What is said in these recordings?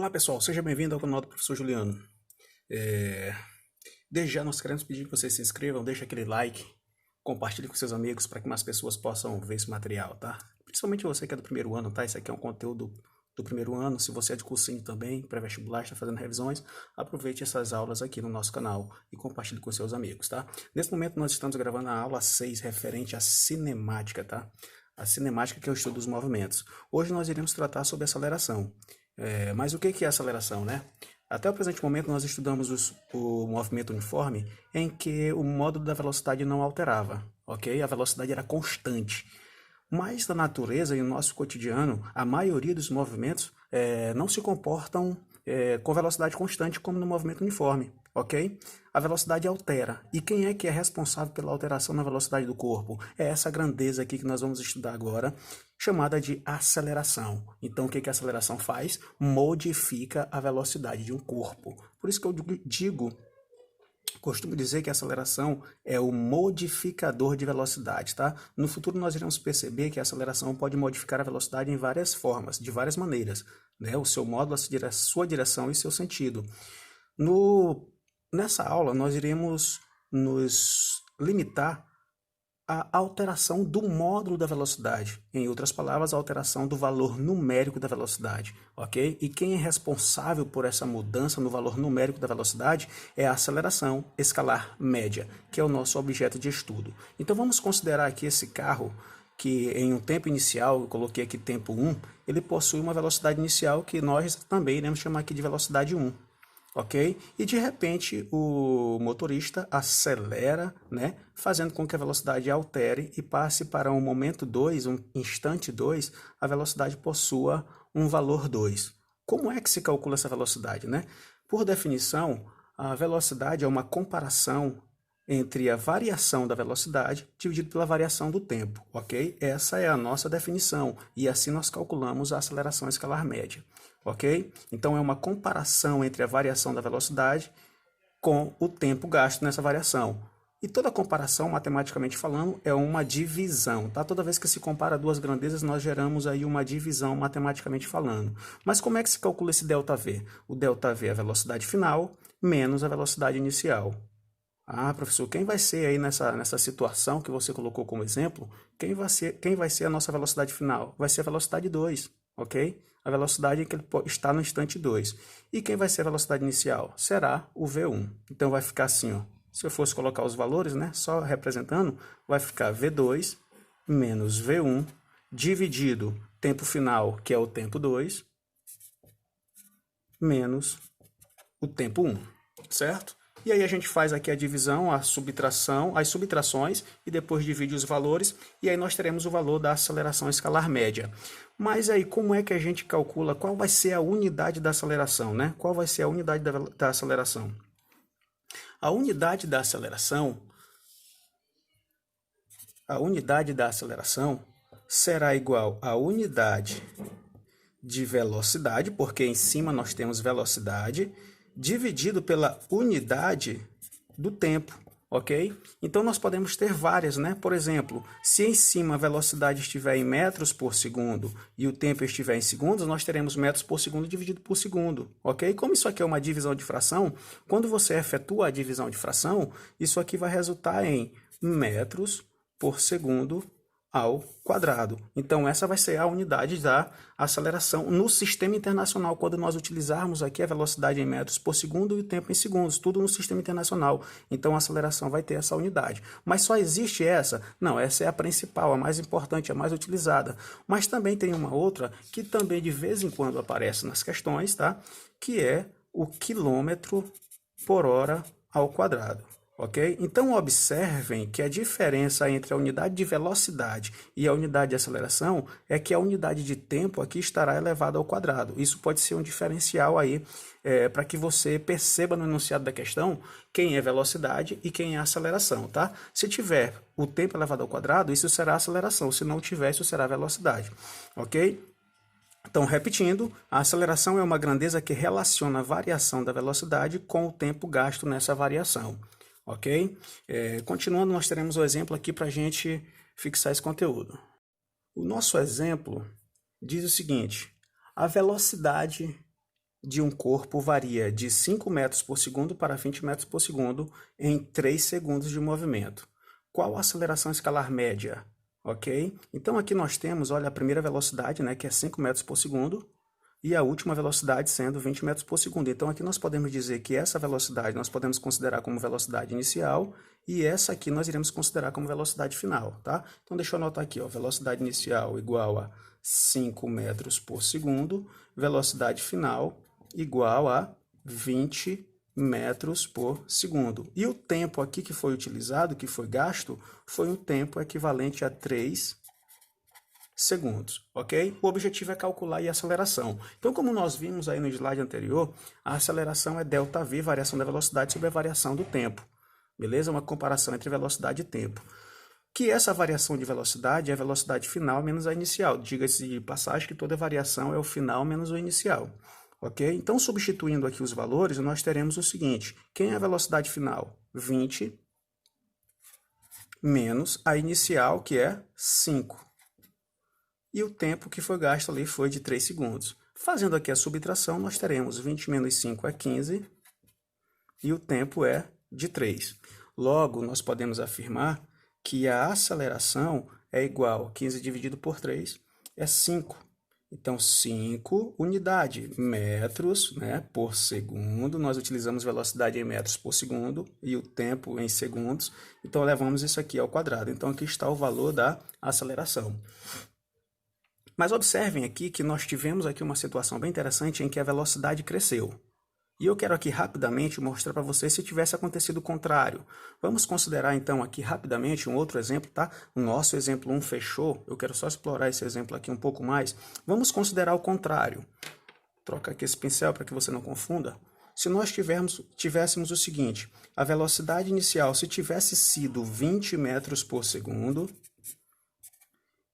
Olá pessoal, seja bem-vindo ao canal do Professor Juliano. Desde já nós queremos pedir que vocês se inscrevam, deixem aquele like, compartilhe com seus amigos para que mais pessoas possam ver esse material, tá? Principalmente você que é do primeiro ano, tá? Esse aqui é um conteúdo do primeiro ano. Se você é de cursinho também, pré-vestibular, está fazendo revisões, aproveite essas aulas aqui no nosso canal e compartilhe com seus amigos, tá? Nesse momento nós estamos gravando a aula 6 referente à cinemática, tá? A cinemática, que é o estudo dos movimentos. Hoje nós iremos tratar sobre aceleração. Mas o que é aceleração, né? Até o presente momento nós estudamos o movimento uniforme em que o módulo da velocidade não alterava, ok? A velocidade era constante. Mas na natureza e no nosso cotidiano, a maioria dos movimentos não se comportam com velocidade constante como no movimento uniforme, ok? A velocidade altera. E quem é que é responsável pela alteração na velocidade do corpo? É essa grandeza aqui que nós vamos estudar agora, chamada de aceleração. Então, o que a aceleração faz? Modifica a velocidade de um corpo. Por isso que eu costumo dizer que a aceleração é o modificador de velocidade, tá? No futuro nós iremos perceber que a aceleração pode modificar a velocidade em várias formas, de várias maneiras, né? O seu módulo, a sua direção e seu sentido. Nessa aula nós iremos nos limitar à alteração do módulo da velocidade, em outras palavras, a alteração do valor numérico da velocidade, ok? E quem é responsável por essa mudança no valor numérico da velocidade é a aceleração escalar média, que é o nosso objeto de estudo. Então vamos considerar aqui esse carro que em um tempo inicial, eu coloquei aqui tempo 1, ele possui uma velocidade inicial que nós também iremos chamar aqui de velocidade 1. Ok? E de repente o motorista acelera, né? Fazendo com que a velocidade altere e passe para um momento 2, um instante 2, a velocidade possua um valor 2. Como é que se calcula essa velocidade, né? Por definição, a velocidade é uma comparação entre a variação da velocidade dividido pela variação do tempo, ok? Essa é a nossa definição e assim nós calculamos a aceleração escalar média, ok? Então é uma comparação entre a variação da velocidade com o tempo gasto nessa variação. E toda comparação, matematicamente falando, é uma divisão, tá? Toda vez que se compara duas grandezas, nós geramos aí uma divisão matematicamente falando. Mas como é que se calcula esse ΔV? O ΔV é a velocidade final menos a velocidade inicial. Ah, professor, quem vai ser aí nessa situação que você colocou como exemplo? Quem vai ser a nossa velocidade final? Vai ser a velocidade 2, ok? A velocidade em que ele está no instante 2. E quem vai ser a velocidade inicial? Será o V1. Então vai ficar assim, ó. Se eu fosse colocar os valores, né, só representando, vai ficar V2 menos V1 dividido tempo final, que é o tempo 2, menos o tempo 1, certo? E aí a gente faz aqui a divisão, a subtração, as subtrações e depois divide os valores e aí nós teremos o valor da aceleração escalar média. Mas aí como é que a gente calcula qual vai ser a unidade da aceleração, né? Qual vai ser a unidade da aceleração? A unidade da aceleração será igual à unidade de velocidade, porque em cima nós temos velocidade, dividido pela unidade do tempo, ok? Então nós podemos ter várias, né? Por exemplo, se em cima a velocidade estiver em metros por segundo e o tempo estiver em segundos, nós teremos metros por segundo dividido por segundo, ok? Como isso aqui é uma divisão de fração, quando você efetua a divisão de fração, isso aqui vai resultar em metros por segundo ao quadrado. Então essa vai ser a unidade da aceleração no sistema internacional, quando nós utilizarmos aqui a velocidade em metros por segundo e o tempo em segundos, tudo no sistema internacional. Então a aceleração vai ter essa unidade. Mas só existe essa? Não, essa é a principal, a mais importante, a mais utilizada. Mas também tem uma outra que também de vez em quando aparece nas questões, tá? Que é o quilômetro por hora ao quadrado. Ok? Então observem que a diferença entre a unidade de velocidade e a unidade de aceleração é que a unidade de tempo aqui estará elevada ao quadrado. Isso pode ser um diferencial aí para que você perceba no enunciado da questão quem é velocidade e quem é aceleração, tá? Se tiver o tempo elevado ao quadrado, isso será aceleração. Se não tiver, isso será velocidade. Ok? Então, repetindo, a aceleração é uma grandeza que relaciona a variação da velocidade com o tempo gasto nessa variação. Ok? Continuando, nós teremos o exemplo aqui para a gente fixar esse conteúdo. O nosso exemplo diz o seguinte: a velocidade de um corpo varia de 5 metros por segundo para 20 metros por segundo em 3 segundos de movimento. Qual a aceleração escalar média? Ok? Então aqui nós temos, olha, a primeira velocidade, né, que é 5 metros por segundo, e a última velocidade sendo 20 metros por segundo. Então aqui nós podemos dizer que essa velocidade nós podemos considerar como velocidade inicial, e essa aqui nós iremos considerar como velocidade final, tá? Então deixa eu anotar aqui, ó, velocidade inicial igual a 5 metros por segundo, velocidade final igual a 20 metros por segundo. E o tempo aqui que foi utilizado, que foi gasto, foi um tempo equivalente a 3 segundos, ok? O objetivo é calcular a aceleração. Então, como nós vimos aí no slide anterior, a aceleração é ΔV, variação da velocidade sobre a variação do tempo, beleza? Uma comparação entre velocidade e tempo. Que essa variação de velocidade é a velocidade final menos a inicial. Diga-se de passagem que toda variação é o final menos o inicial, ok? Então, substituindo aqui os valores, nós teremos o seguinte: quem é a velocidade final? 20 menos a inicial, que é 5. E o tempo que foi gasto ali foi de 3 segundos. Fazendo aqui a subtração, nós teremos 20 menos 5 é 15 e o tempo é de 3. Logo, nós podemos afirmar que a aceleração é igual a 15 dividido por 3 é 5. Então, 5 unidade, metros, né, por segundo. Nós utilizamos velocidade em metros por segundo e o tempo em segundos. Então, levamos isso aqui ao quadrado. Então, aqui está o valor da aceleração. Mas observem aqui que nós tivemos aqui uma situação bem interessante em que a velocidade cresceu. E eu quero aqui rapidamente mostrar para vocês se tivesse acontecido o contrário. Vamos considerar então aqui rapidamente um outro exemplo, tá? O nosso exemplo 1 fechou, eu quero só explorar esse exemplo aqui um pouco mais. Vamos considerar o contrário. Troca aqui esse pincel para que você não confunda. Se nós tivéssemos o seguinte, a velocidade inicial, se tivesse sido 20 metros por segundo,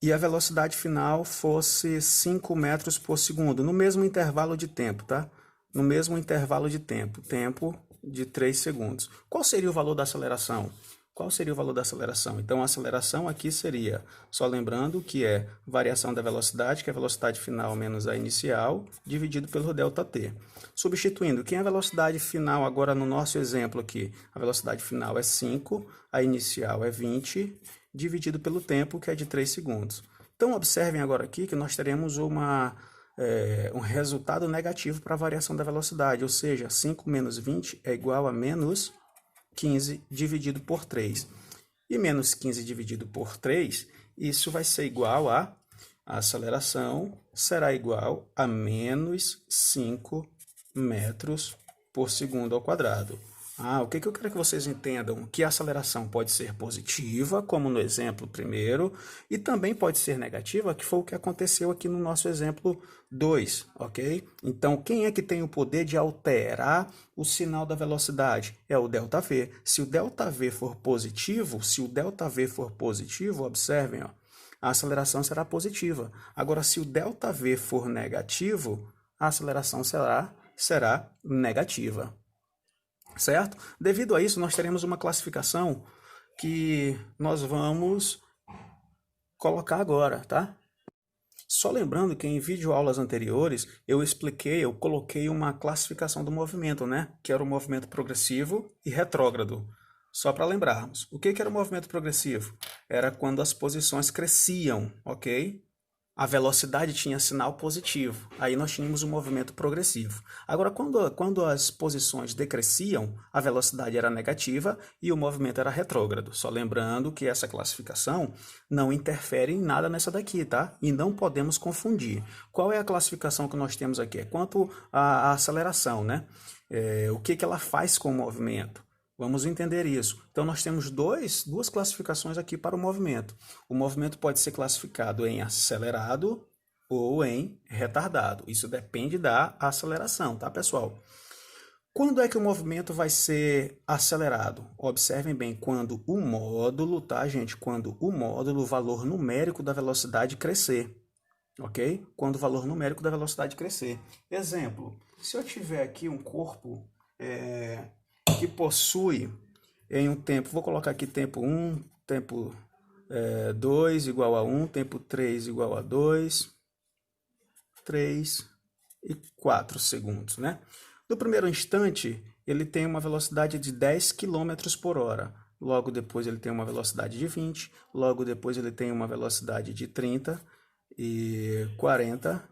e a velocidade final fosse 5 metros por segundo, no mesmo intervalo de tempo, tá? No mesmo intervalo de tempo, tempo de 3 segundos. Qual seria o valor da aceleração? Qual seria o valor da aceleração? Então, a aceleração aqui seria, só lembrando que é variação da velocidade, que é a velocidade final menos a inicial, dividido pelo ΔT. Substituindo, quem é a velocidade final agora no nosso exemplo aqui? A velocidade final é 5, a inicial é 20, dividido pelo tempo, que é de 3 segundos. Então, observem agora aqui que nós teremos um resultado negativo para a variação da velocidade, ou seja, 5 menos 20 é igual a menos 15 dividido por 3. E menos 15 dividido por 3, isso vai ser igual a aceleração será igual a menos 5 metros por segundo ao quadrado. O que eu quero que vocês entendam? Que a aceleração pode ser positiva, como no exemplo primeiro, e também pode ser negativa, que foi o que aconteceu aqui no nosso exemplo 2, ok? Então, quem é que tem o poder de alterar o sinal da velocidade? É o ΔV. Se o ΔV for positivo, observem, ó, a aceleração será positiva. Agora, se o ΔV for negativo, a aceleração será negativa. Certo? Devido a isso, nós teremos uma classificação que nós vamos colocar agora, tá? Só lembrando que em videoaulas anteriores eu coloquei uma classificação do movimento, né? Que era o movimento progressivo e retrógrado. Só para lembrarmos. O que era o movimento progressivo? Era quando as posições cresciam, ok? A velocidade tinha sinal positivo, aí nós tínhamos um movimento progressivo. Agora, quando as posições decresciam, a velocidade era negativa e o movimento era retrógrado. Só lembrando que essa classificação não interfere em nada nessa daqui, tá? E não podemos confundir. Qual é a classificação que nós temos aqui? É quanto à aceleração, né? O que ela faz com o movimento? Vamos entender isso. Então, nós temos duas classificações aqui para o movimento. O movimento pode ser classificado em acelerado ou em retardado. Isso depende da aceleração, tá, pessoal? Quando é que o movimento vai ser acelerado? Observem bem, quando o módulo, tá, gente? Quando o módulo, o valor numérico da velocidade crescer, ok? Quando o valor numérico da velocidade crescer. Exemplo, se eu tiver aqui um corpo que possui em um tempo, vou colocar aqui tempo 1, tempo 2 igual a 1, tempo 3 igual a 2, 3, e 4 segundos, né? No primeiro instante, ele tem uma velocidade de 10 km por hora. Logo depois ele tem uma velocidade de 20, logo depois ele tem uma velocidade de 30 e 40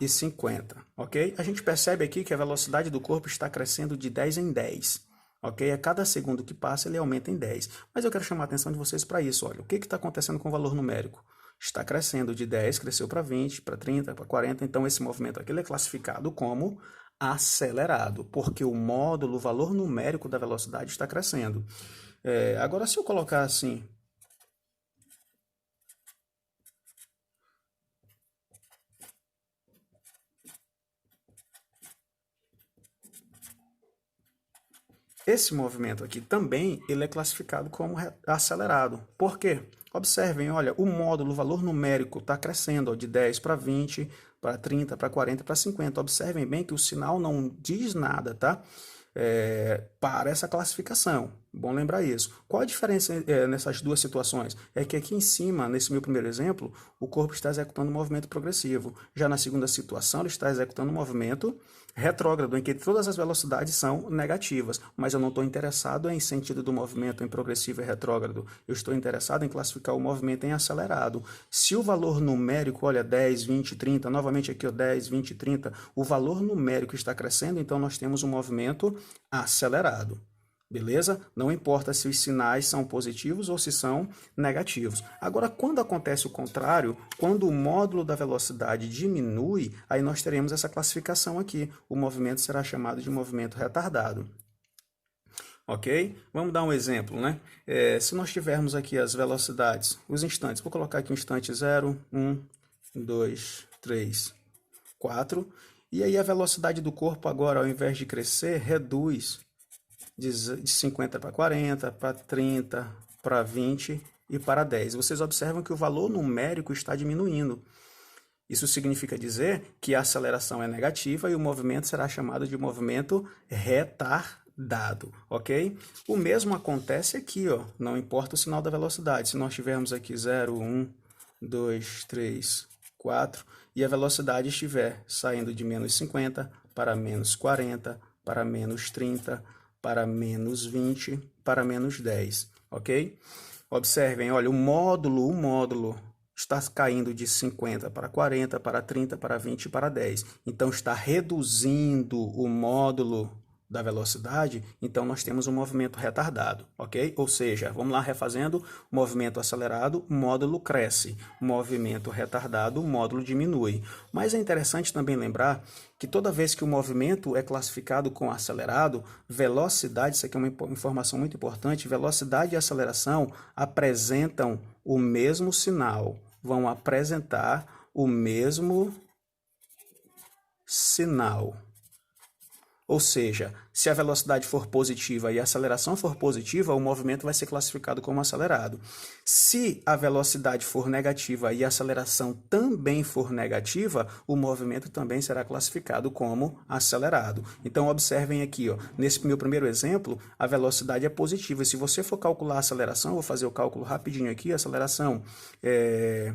e 50, ok? A gente percebe aqui que a velocidade do corpo está crescendo de 10 em 10, ok? A cada segundo que passa ele aumenta em 10. Mas eu quero chamar a atenção de vocês para isso, olha, o que está acontecendo com o valor numérico? Está crescendo de 10, cresceu para 20, para 30, para 40, então esse movimento aqui ele é classificado como acelerado, porque o módulo, o valor numérico da velocidade está crescendo. Agora, se eu colocar assim, esse movimento aqui também ele é classificado como acelerado. Por quê? Observem, olha, o módulo, o valor numérico está crescendo ó, de 10 para 20, para 30, para 40, para 50. Observem bem que o sinal não diz nada, tá? Para essa classificação. Bom lembrar isso. Qual a diferença nessas duas situações? É que aqui em cima, nesse meu primeiro exemplo, o corpo está executando um movimento progressivo. Já na segunda situação, ele está executando um movimento retrógrado, em que todas as velocidades são negativas. Mas eu não estou interessado em sentido do movimento em progressivo e retrógrado. Eu estou interessado em classificar o movimento em acelerado. Se o valor numérico, olha, 10, 20, 30, novamente aqui, ó, 10, 20, 30, o valor numérico está crescendo, então nós temos um movimento acelerado. Beleza? Não importa se os sinais são positivos ou se são negativos. Agora, quando acontece o contrário, quando o módulo da velocidade diminui, aí nós teremos essa classificação aqui. O movimento será chamado de movimento retardado. Ok? Vamos dar um exemplo, né? Se nós tivermos aqui as velocidades, os instantes, vou colocar aqui o instante 0, 1, 2, 3, 4. E aí a velocidade do corpo agora, ao invés de crescer, reduz de 50 para 40, para 30, para 20 e para 10. Vocês observam que o valor numérico está diminuindo. Isso significa dizer que a aceleração é negativa e o movimento será chamado de movimento retardado, ok? O mesmo acontece aqui, ó, não importa o sinal da velocidade. Se nós tivermos aqui 0, 1, 2, 3, 4 e a velocidade estiver saindo de menos 50 para menos 40, para menos 30, para menos 20, para menos 10, ok? Observem, olha, o módulo está caindo de 50 para 40, para 30, para 20 e para 10. Então, está reduzindo o módulo da velocidade, então nós temos um movimento retardado, ok? Ou seja, vamos lá refazendo, movimento acelerado, módulo cresce, movimento retardado, módulo diminui. Mas é interessante também lembrar que toda vez que o movimento é classificado com acelerado, velocidade, isso aqui é uma informação muito importante, velocidade e aceleração apresentam o mesmo sinal, vão apresentar o mesmo sinal. Ou seja, se a velocidade for positiva e a aceleração for positiva, o movimento vai ser classificado como acelerado. Se a velocidade for negativa e a aceleração também for negativa, o movimento também será classificado como acelerado. Então, observem aqui, ó, nesse meu primeiro exemplo, a velocidade é positiva. E se você for calcular a aceleração, vou fazer o cálculo rapidinho aqui, a aceleração é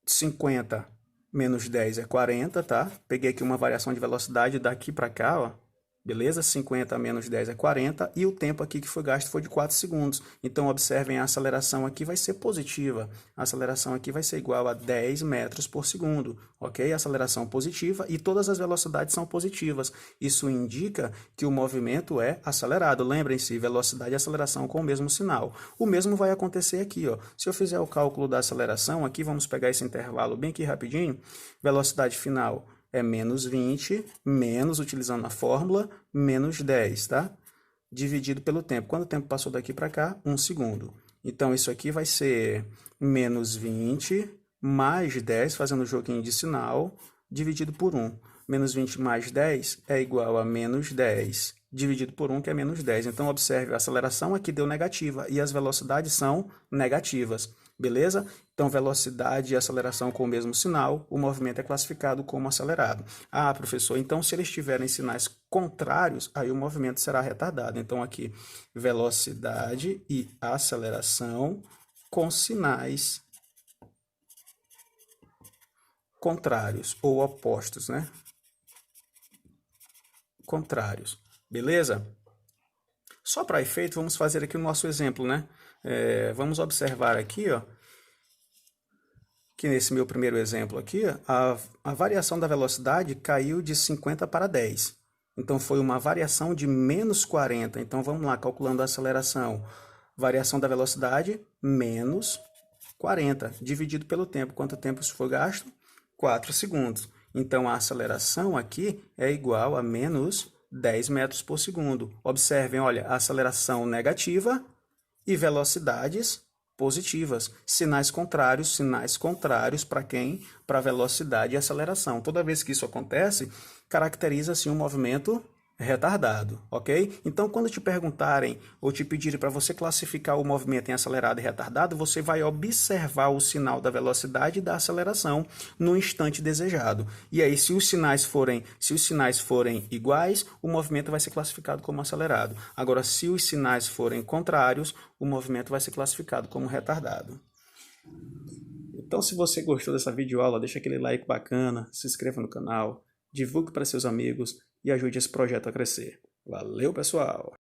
50 menos 10 é 40, tá? Peguei aqui uma variação de velocidade daqui para cá, ó. Beleza? 50 menos 10 é 40 e o tempo aqui que foi gasto foi de 4 segundos. Então, observem, a aceleração aqui vai ser positiva. A aceleração aqui vai ser igual a 10 metros por segundo, ok? Aceleração positiva e todas as velocidades são positivas. Isso indica que o movimento é acelerado. Lembrem-se, velocidade e aceleração com o mesmo sinal. O mesmo vai acontecer aqui, ó. Se eu fizer o cálculo da aceleração, aqui vamos pegar esse intervalo bem aqui rapidinho. Velocidade final é menos 20, menos, utilizando a fórmula, menos 10, tá? Dividido pelo tempo. Quando o tempo passou daqui para cá? 1 segundo. Então, isso aqui vai ser menos 20 mais 10, fazendo o joguinho de sinal, dividido por 1. Menos 20 mais 10 é igual a menos 10, dividido por 1, que é menos 10. Então, observe, a aceleração aqui deu negativa e as velocidades são negativas. Beleza? Então, velocidade e aceleração com o mesmo sinal, o movimento é classificado como acelerado. Ah, professor, então se eles tiverem sinais contrários, aí o movimento será retardado. Então, aqui, velocidade e aceleração com sinais contrários ou opostos, né? Contrários. Beleza? Só para efeito, vamos fazer aqui o nosso exemplo, né? Vamos observar aqui, ó, que nesse meu primeiro exemplo aqui, a variação da velocidade caiu de 50 para 10. Então, foi uma variação de menos 40. Então, vamos lá, calculando a aceleração. Variação da velocidade, menos 40, dividido pelo tempo. Quanto tempo isso foi gasto? 4 segundos. Então, a aceleração aqui é igual a menos 10 metros por segundo. Observem, olha, a aceleração negativa e velocidades positivas. Sinais contrários para quem? Para velocidade e aceleração. Toda vez que isso acontece, caracteriza-se um movimento retardado, ok? Então, quando te perguntarem ou te pedirem para você classificar o movimento em acelerado e retardado, você vai observar o sinal da velocidade e da aceleração no instante desejado. E aí, se os sinais forem iguais, o movimento vai ser classificado como acelerado. Agora, se os sinais forem contrários, o movimento vai ser classificado como retardado. Então, se você gostou dessa videoaula, deixa aquele like bacana, se inscreva no canal, divulgue para seus amigos e ajude esse projeto a crescer. Valeu, pessoal!